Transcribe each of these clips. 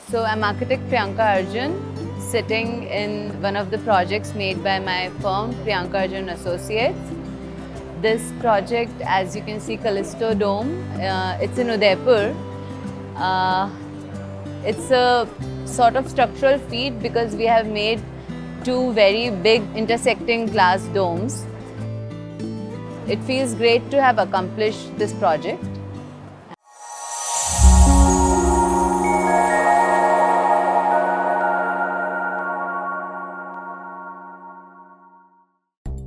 So I'm architect Priyanka Arjun, sitting in one of the projects made by my firm, Priyanka Arjun Associates. This project, as you can see, Callisto Dome, it's in Udaipur. Uh, it's a sort of structural feat because we have made two very big intersecting glass domes. It feels great to have accomplished this project.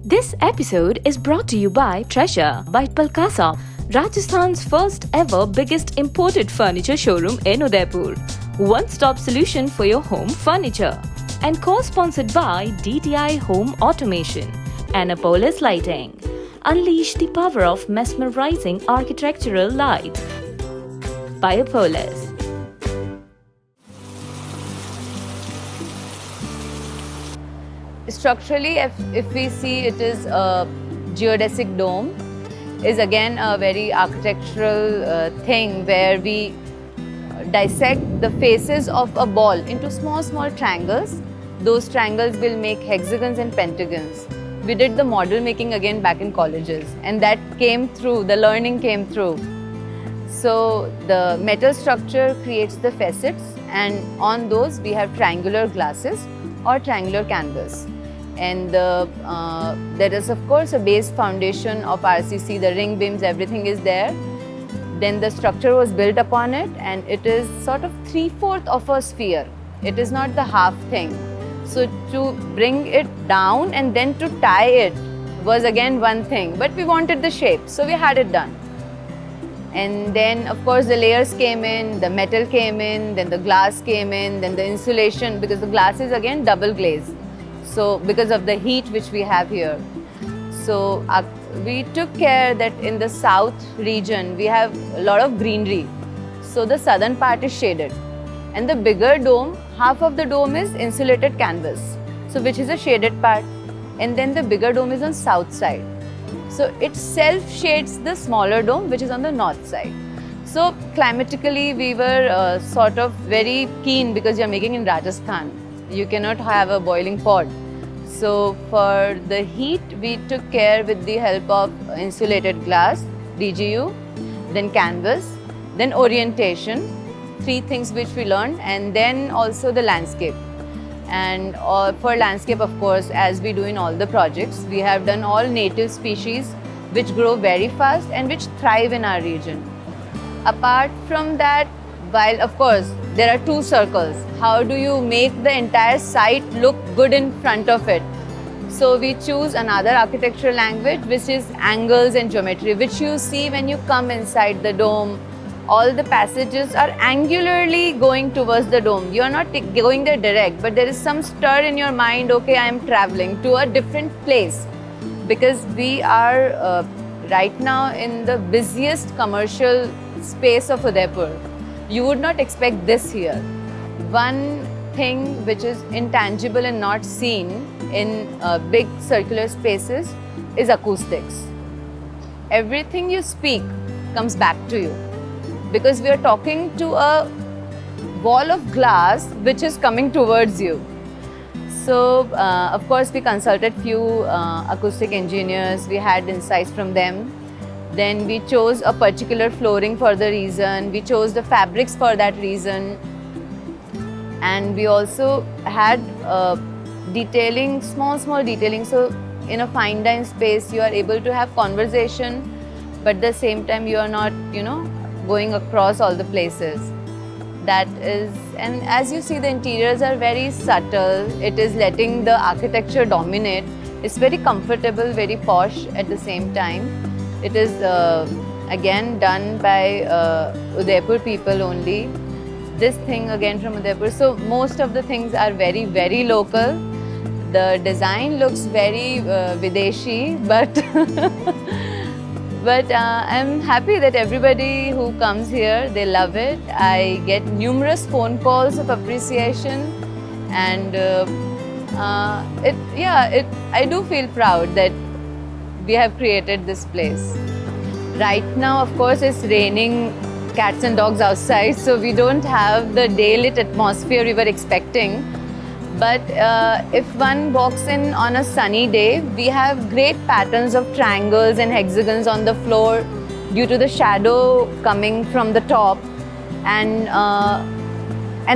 This episode is brought to you by Treasure by Palkasa, Rajasthan's first ever biggest imported furniture showroom in Udaipur. One-stop solution for your home furniture. And co-sponsored by DTI Home Automation, Annapolis Lighting. Unleash the power of mesmerizing architectural lights by Apollos. Structurally, if we see, it is a geodesic dome, is again a very architectural thing where we dissect the faces of a ball into small triangles. Those triangles will make hexagons and pentagons. We did the model making again back in colleges, and that came through, the learning came through. So the metal structure creates the facets, and on those we have triangular glasses or triangular canvas. And there is of course a base foundation of RCC, the ring beams, everything is there. Then the structure was built upon it, and it is sort of 3/4 of a sphere. It is not the half thing. So to bring it down and then to tie it was again one thing, but we wanted the shape, so we had it done. And then of course the layers came in, the metal came in, then the glass came in, then the insulation, because the glass is again double glazed. So because of the heat which we have here. So we took care that in the south region we have a lot of greenery. So the southern part is shaded. And the bigger dome, half of the dome is insulated canvas, so which is a shaded part. And then the bigger dome is on south side. So it self-shades the smaller dome, which is on the north side. So climatically, we were sort of very keen because you're making in Rajasthan. You cannot have a boiling pot. So for the heat, we took care with the help of insulated glass, DGU, then canvas, then orientation, 3 things which we learned, and then also the landscape. And for landscape, of course, as we do in all the projects, we have done all native species which grow very fast and which thrive in our region. Apart from that, while of course there are 2 circles, how do you make the entire site look good in front of it? So we choose another architectural language, which is angles and geometry, which you see when you come inside the dome. All the passages are angularly going towards the dome. You are not going there direct, but there is some stir in your mind, okay, I am traveling to a different place. Because we are right now in the busiest commercial space of Udaipur. You would not expect this here. One thing which is intangible and not seen in big circular spaces is acoustics. Everything you speak comes back to you, because we are talking to a wall of glass which is coming towards you. So of course we consulted few acoustic engineers, we had insights from them. Then we chose a particular flooring for the reason, we chose the fabrics for that reason. And we also had detailing, small detailing. So in a fine dine space, you are able to have conversation, but at the same time you are not, going across all the places. That is, and as you see, the interiors are very subtle. It is letting the architecture dominate. It's very comfortable, very posh at the same time. It is again done by Udaipur people only. This thing again from Udaipur. So most of the things are very local. The design looks very Videshi, but I'm happy that everybody who comes here, they love it. I get numerous phone calls of appreciation, and I do feel proud that we have created this place. Right now, of course, it's raining cats and dogs outside, so we don't have the day-lit atmosphere we were expecting. But if one walks in on a sunny day, we have great patterns of triangles and hexagons on the floor due to the shadow coming from the top, and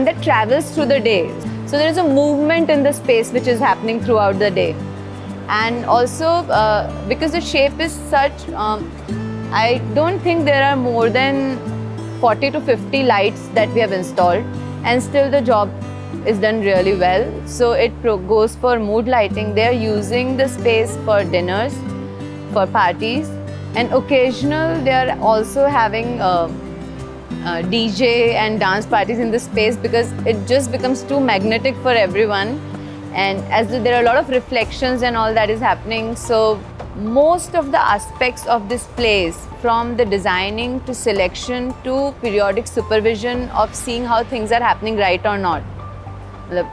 that travels through the day. So there is a movement in the space which is happening throughout the day. And also because the shape is such, I don't think there are more than 40 to 50 lights that we have installed, and still the job is done really well. So it goes for mood lighting. They are using the space for dinners, for parties, and occasional they are also having DJ and dance parties in the space, because it just becomes too magnetic for everyone. And as there are a lot of reflections and all that is happening, so most of the aspects of this place, from the designing to selection to periodic supervision of seeing how things are happening right or not.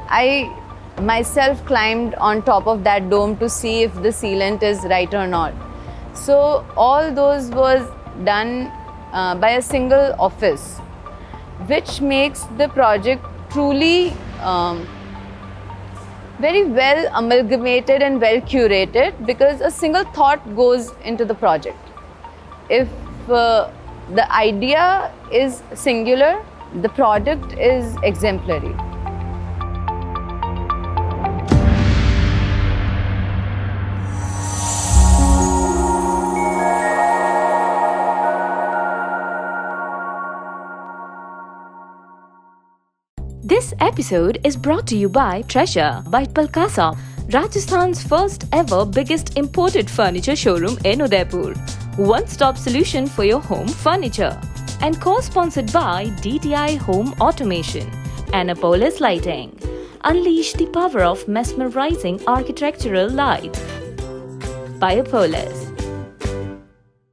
I myself climbed on top of that dome to see if the sealant is right or not. So all those was done by a single office, which makes the project truly very well amalgamated and well curated, because a single thought goes into the project. If the idea is singular, the product is exemplary. This episode is brought to you by Treasure by Palkasa, Rajasthan's first ever biggest imported furniture showroom in Udaipur. One-stop solution for your home furniture. And co-sponsored by DTI Home Automation, Annapolis Lighting. Unleash the power of mesmerizing architectural lights by Apollos.